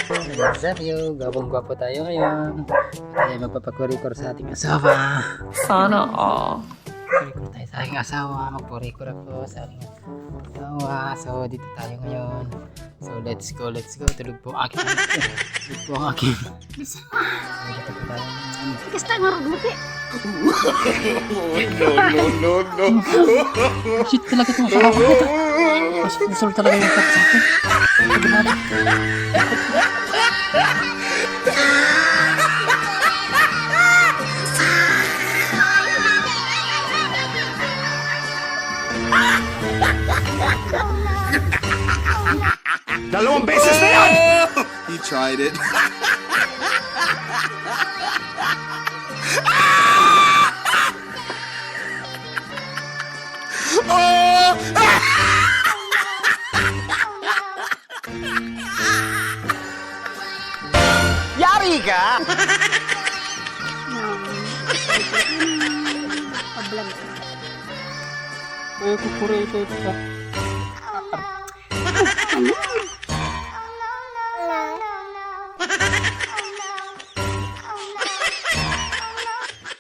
What's up you? Gabong-gwapo tayo ngayon. Tayo magpapakurikor sa ating asawa. Sana all. Kurikor tayo sa aking asawa. Magpurikor ako sa aking asawa. So dito tayo ngayon. So let's go. Tulog po ang aking. Tulog po ang aking. So, dito po tayo. Kasta ngarag mo te. No. Shit talaga itong asawa ko. Masol talaga yung kat sa akin. Dalawang beses na yan! He tried it. Yari ka! Pablag. Kaya kukurikor ito. Ano?